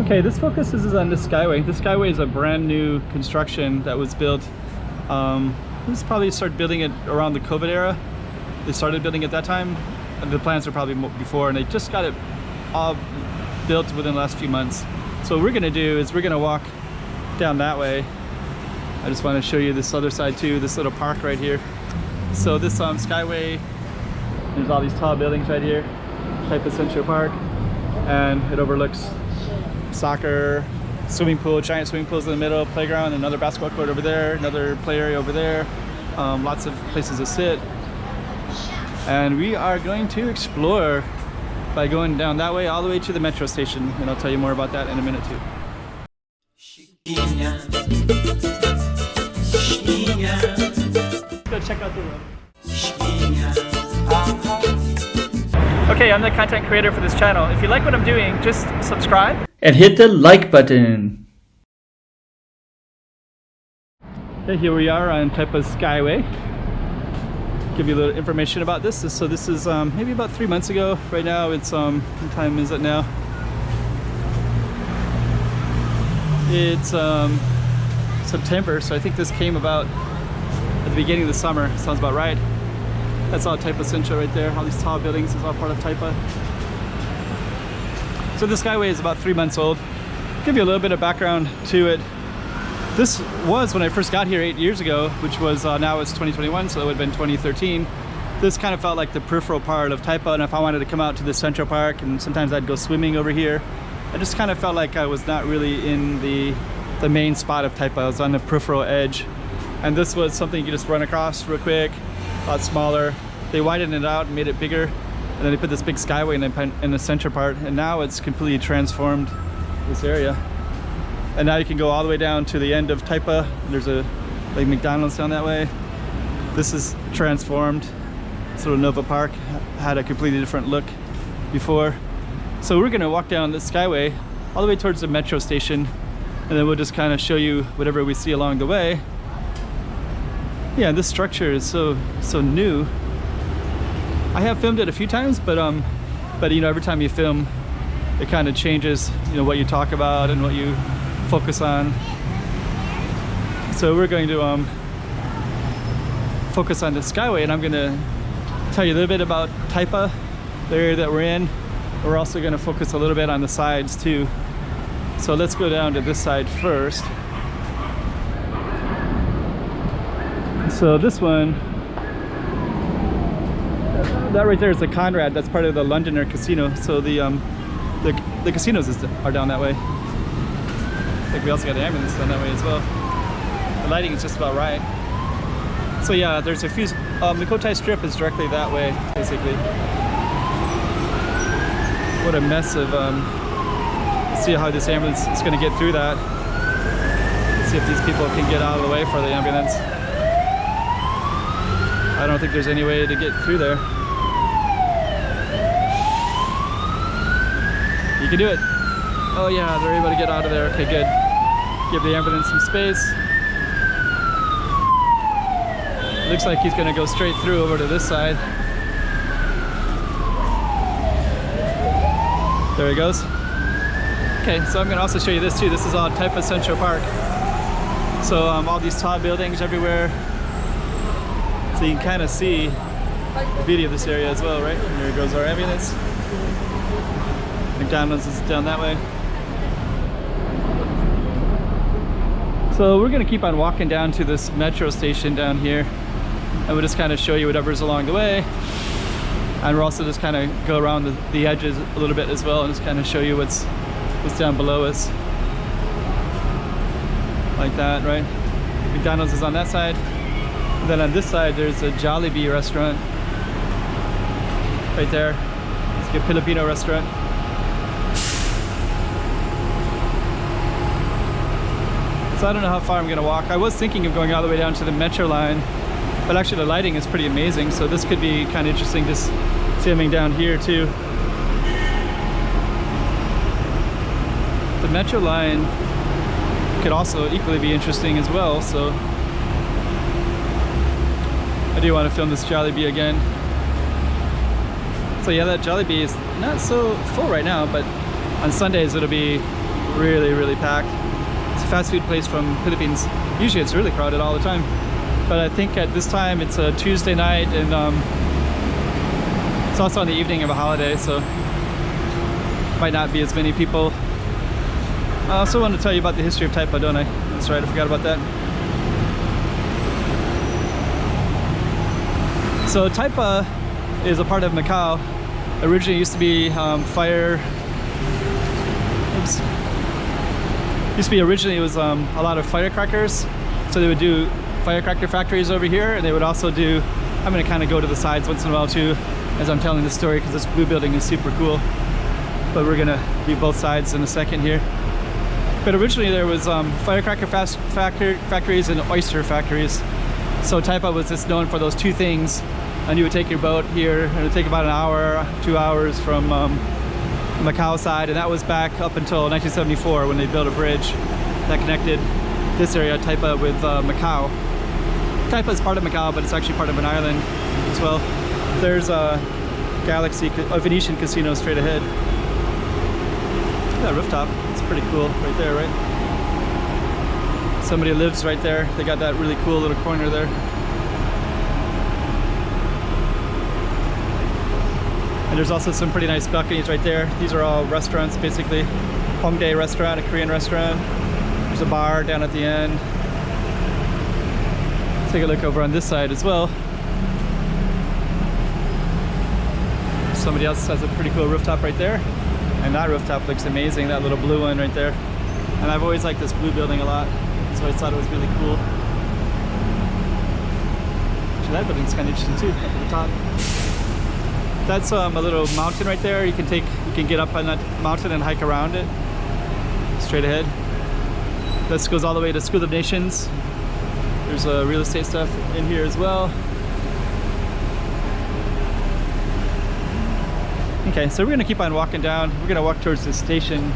Okay, this focus is on the Skyway. The Skyway is a brand new construction that was built. This probably started building it around the COVID era. They started building at that time. And the plans were probably before, and they just got it all built within the last few months. So what we're gonna do is we're gonna walk down that way. I just want to show you this other side too, this little park right here. So this Skyway, there's all these tall buildings right here, Taipa Central Park, and it overlooks soccer, swimming pool, giant swimming pools in the middle, playground, another basketball court over there, another play area over there, lots of places to sit. And we are going to explore by going down that way all the way to the metro station, and I'll tell you more about that in a minute too. Go check out the room. Okay, I'm the content creator for this channel. If you like what I'm doing, just subscribe and hit the like button. Okay, here we are on Taipa's Skyway. Give you a little information about this. So this is maybe about 3 months ago. Right now it's what time is it now? It's September, so I think this came about at the beginning of the summer. Sounds about right. That's all Taipa Central right there. All these tall buildings is all part of Taipa. So the Skyway is about 3 months old. Give you a little bit of background to it. This was when I first got here 8 years ago, which was now it's 2021, so it would have been 2013. This kind of felt like the peripheral part of Taipa, and if I wanted to come out to the Central Park, and sometimes I'd go swimming over here, I just kind of felt like I was not really in the main spot of Taipa. I was on the peripheral edge, and this was something you could just run across real quick, a lot smaller. They widened it out and made it bigger, and then they put this big Skyway in the center part, and now it's completely transformed this area. And now you can go all the way down to the end of Taipa. There's a like McDonald's down that way. This is transformed. This little Nova Park had a completely different look before. So we're gonna walk down the Skyway all the way towards the metro station, and then we'll just kind of show you whatever we see along the way. Yeah, this structure is so new. I have filmed it a few times, but you know, every time you film, it kind of changes, you know, what you talk about and what you focus on. So we're going to focus on the Skyway, and I'm going to tell you a little bit about Taipa, the area that we're in. We're also going to focus a little bit on the sides too. So let's go down to this side first. So this one, that right there is the Conrad. That's part of the Londoner casino. So the casinos are down that way. I think we also got the ambulance down that way as well. The lighting is just about right. So yeah, there's a few, the Cotai strip is directly that way, basically. What a mess of, see how this ambulance is gonna get through that. Let's see if these people can get out of the way for the ambulance. I don't think there's any way to get through there. You can do it. Oh yeah, they're able to get out of there. Okay, good. Give the ambulance some space. Looks like he's gonna go straight through over to this side. There he goes. Okay, so I'm gonna also show you this too. This is all Taipa Central Park. So all these tall buildings everywhere. So you can kind of see the beauty of this area as well, right? And here goes our ambulance. McDonald's is down that way. So we're gonna keep on walking down to this metro station down here, and we'll just kind of show you whatever's along the way. And we'll also just kind of go around the edges a little bit as well, and just kind of show you what's down below us. Like that, right? McDonald's is on that side. And then on this side, there's a Jollibee restaurant. Right there. It's like a Filipino restaurant. So I don't know how far I'm gonna walk. I was thinking of going all the way down to the metro line, but actually the lighting is pretty amazing, so this could be kind of interesting, just filming down here too. The metro line could also equally be interesting as well, so I do want to film this Jollibee again. So yeah, that Jollibee is not so full right now, but on Sundays it'll be really packed. It's a fast food place from Philippines. Usually it's really crowded all the time, but I think at this time it's a Tuesday night, and it's also on the evening of a holiday, so might not be as many people. I also want to tell you about the history of Taipa, don't I? That's right, I forgot about that. So Taipa is a part of Macau. Originally used to be originally it was a lot of firecrackers. So they would do firecracker factories over here, and they would also do, I'm going to kind of go to the sides once in a while too as I'm telling this story, because this blue building is super cool. But we're going to do both sides in a second here. But originally there was firecracker factories and oyster factories. So Taipa was just known for those two things. And you would take your boat here, and it would take about an hour, 2 hours from Macau side, and that was back up until 1974 when they built a bridge that connected this area, Taipa, with Macau. Taipa is part of Macau, but it's actually part of an island as well. There's a Venetian casino straight ahead. Look at that rooftop. It's pretty cool right there, right? Somebody lives right there. They got that really cool little corner there. And there's also some pretty nice balconies right there. These are all restaurants, basically. Hongdae restaurant, a Korean restaurant. There's a bar down at the end. Let's take a look over on this side as well. Somebody else has a pretty cool rooftop right there. And that rooftop looks amazing, that little blue one right there. And I've always liked this blue building a lot, so I thought it was really cool. Actually, that building's kind of interesting too, up at the top. That's a little mountain right there. You can get up on that mountain and hike around it. Straight ahead. This goes all the way to School of Nations. There's real estate stuff in here as well. Okay, so we're gonna keep on walking down. We're gonna walk towards the station,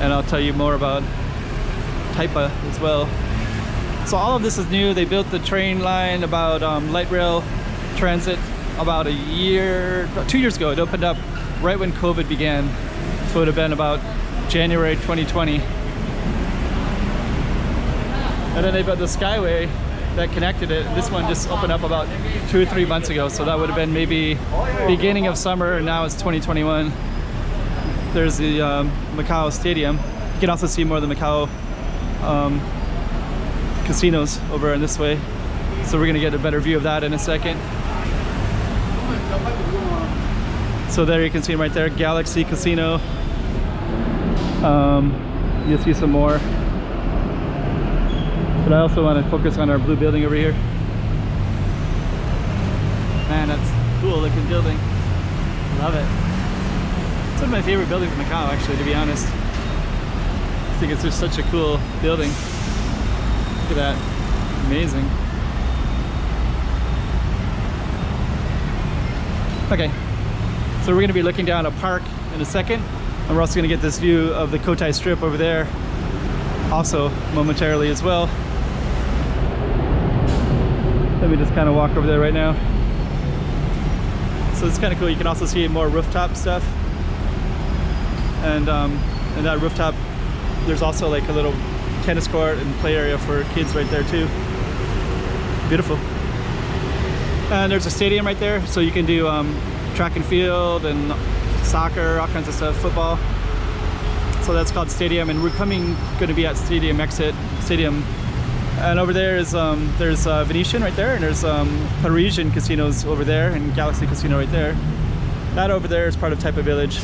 and I'll tell you more about Taipa as well. So all of this is new. They built the train line about light rail transit about 2 years ago. It opened up right when COVID began, so it would have been about January 2020. And then they built the Skyway that connected it. This one just opened up about 2 or 3 months ago, so that would have been maybe beginning of summer, and now it's 2021. There's the Macau Stadium. You can also see more of the Macau casinos over in this way, so we're gonna get a better view of that in a second. So there you can see them right there, Galaxy Casino. You'll see some more. But I also want to focus on our blue building over here. Man, that's a cool looking building. Love it. It's one of my favorite buildings in Macau, actually, to be honest. I think it's just such a cool building. Look at that. Amazing. Okay, so we're going to be looking down a park in a second, and we're also going to get this view of the Cotai Strip over there also momentarily as well. Let me just kind of walk over there right now. So it's kind of cool. You can also see more rooftop stuff, and that rooftop there's also like a little tennis court and play area for kids right there too. Beautiful. And there's a stadium right there, so you can do track and field and soccer, all kinds of stuff, football. So that's called Stadium, and we're going to be at Stadium. And over there is there's Venetian right there, and there's Parisian casinos over there, and Galaxy Casino right there. That over there is part of Taipa Village.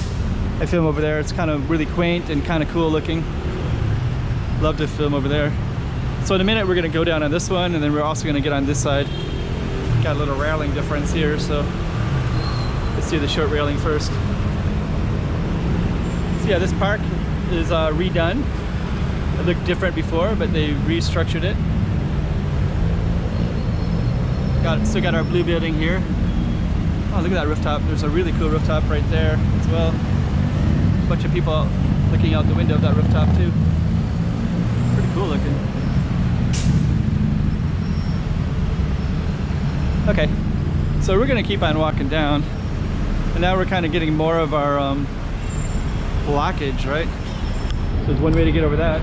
I film over there. It's kind of really quaint and kind of cool looking. Love to film over there. So in a minute we're going to go down on this one, and then we're also going to get on this side. Got a little railing difference here, so let's do the short railing first. So yeah, this park is redone. It looked different before, but they restructured it. Still got our blue building here. Oh, look at that rooftop. There's a really cool rooftop right there as well. A bunch of people looking out the window of that rooftop too. Pretty cool looking. Okay, so we're gonna keep on walking down, and now we're kind of getting more of our blockage, right? So there's one way to get over that.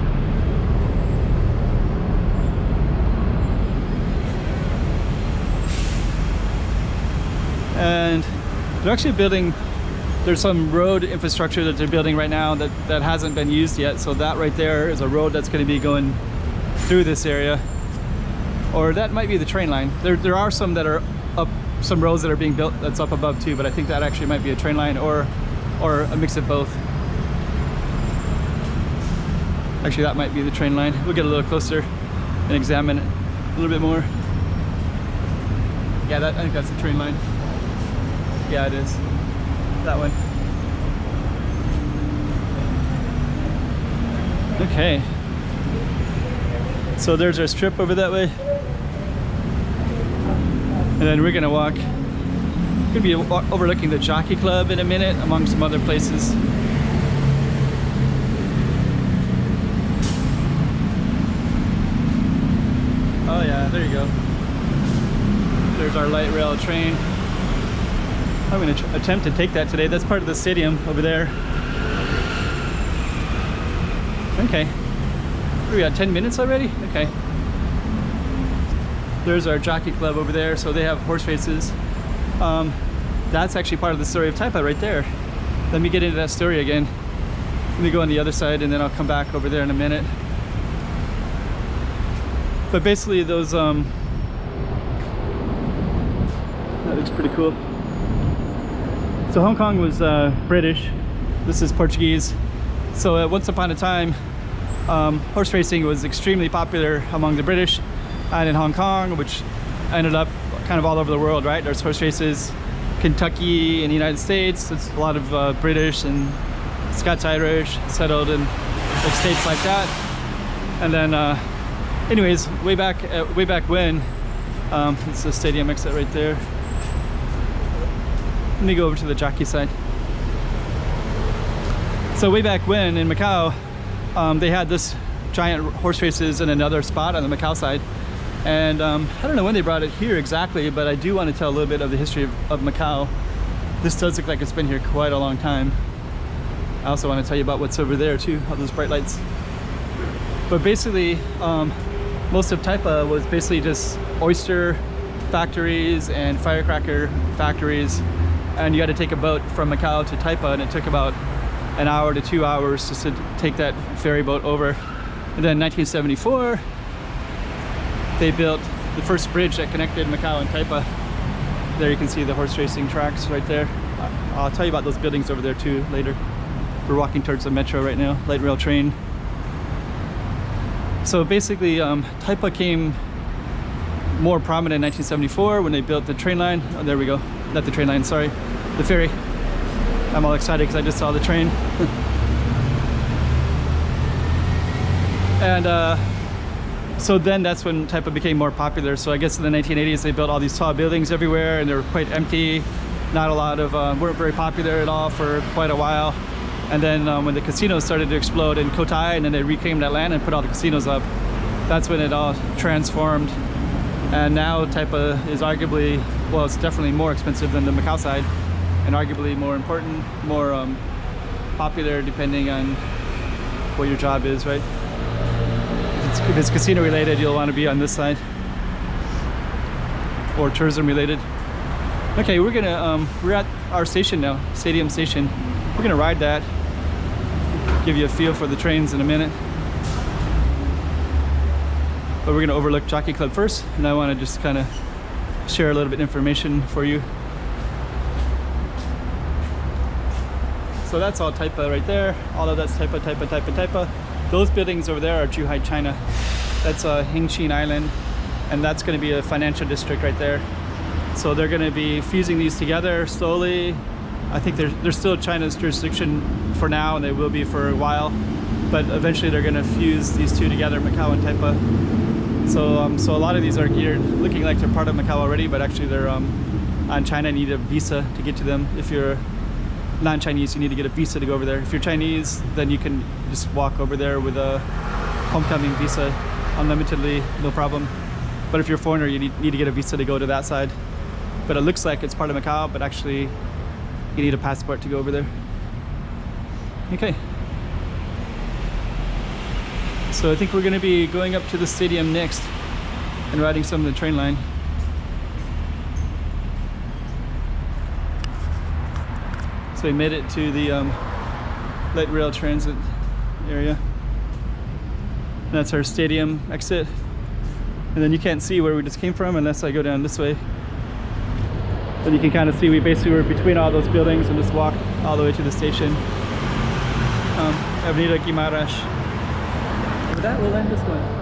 And they're actually building, there's some road infrastructure that they're building right now that hasn't been used yet. So that right there is a road that's going to be going through this area. Or that might be the train line. There are some that are up, some roads that are being built that's up above too, but I think that actually might be a train line or a mix of both. Actually, that might be the train line. We'll get a little closer and examine it a little bit more. Yeah, I think that's the train line. Yeah, it is. That one. Okay. So there's our strip over that way. And then we're gonna walk. Gonna be overlooking the Jockey Club in a minute, among some other places. Oh yeah, there you go. There's our light rail train. I'm going to attempt to take that today. That's part of the stadium over there. Okay. We got 10 minutes already? Okay. There's our Jockey Club over there. So they have horse races. That's actually part of the story of Taipa right there. Let me get into that story again. Let me go on the other side and then I'll come back over there in a minute. But basically those, that looks pretty cool. So Hong Kong was British, this is Portuguese. So once upon a time, horse racing was extremely popular among the British and in Hong Kong, which ended up kind of all over the world, right? There's horse races, Kentucky in the United States, it's a lot of British and Scots-Irish settled in like states like that. And then anyways, way back when, it's the stadium exit right there. Let me go over to the jockey side. So way back when in Macau, they had this giant horse races in another spot on the Macau side. And I don't know when they brought it here exactly, but I do want to tell a little bit of the history of Macau. This does look like it's been here quite a long time. I also want to tell you about what's over there too, all those bright lights. But basically, most of Taipa was basically just oyster factories and firecracker factories. And you had to take a boat from Macau to Taipa, and it took about an hour to 2 hours just to take that ferry boat over. And then in 1974, they built the first bridge that connected Macau and Taipa. There you can see the horse racing tracks right there. I'll tell you about those buildings over there too later. We're walking towards the metro right now, light rail train. So basically, Taipa came more prominent in 1974 when they built the train line. Oh, there we go. Not the train line, sorry. The ferry. I'm all excited because I just saw the train. And so then that's when Taipa became more popular. So I guess in the 1980s they built all these tall buildings everywhere and they were quite empty. Not a lot of, weren't very popular at all for quite a while. And then when the casinos started to explode in Cotai, and then they reclaimed that land and put all the casinos up, that's when it all transformed. And now Taipa is arguably, well, it's definitely more expensive than the Macau side, and arguably more important, more popular depending on what your job is, right? If it's casino related, you'll want to be on this side, or tourism related. Okay, we're at our station now, Stadium Station. We're gonna ride that, give you a feel for the trains in a minute. But we're gonna overlook Jockey Club first, and I wanna just kind of share a little bit of information for you. So that's all Taipa right there. All of that's Taipa, Taipa, Taipa, Taipa. Those buildings over there are Zhuhai, China. That's Hengqin Island, and that's gonna be a financial district right there. So they're gonna be fusing these together slowly. I think they're still China's jurisdiction for now, and they will be for a while. But eventually they're gonna fuse these two together, Macau and Taipa. So a lot of these are geared, looking like they're part of Macau already, but actually they're on China. You need a visa to get to them. If you're non-Chinese, you need to get a visa to go over there. If you're Chinese, then you can just walk over there with a homecoming visa unlimitedly, no problem. But if you're a foreigner, you need to get a visa to go to that side. But it looks like it's part of Macau, but actually you need a passport to go over there. Okay. So I think we're going to be going up to the stadium next and riding some of the train line. So we made it to the light rail transit area. And that's our stadium exit. And then you can't see where we just came from unless I go down this way. Then you can kind of see we basically were between all those buildings and just walked all the way to the station. Avenida Guimarães. With that, we'll end this one.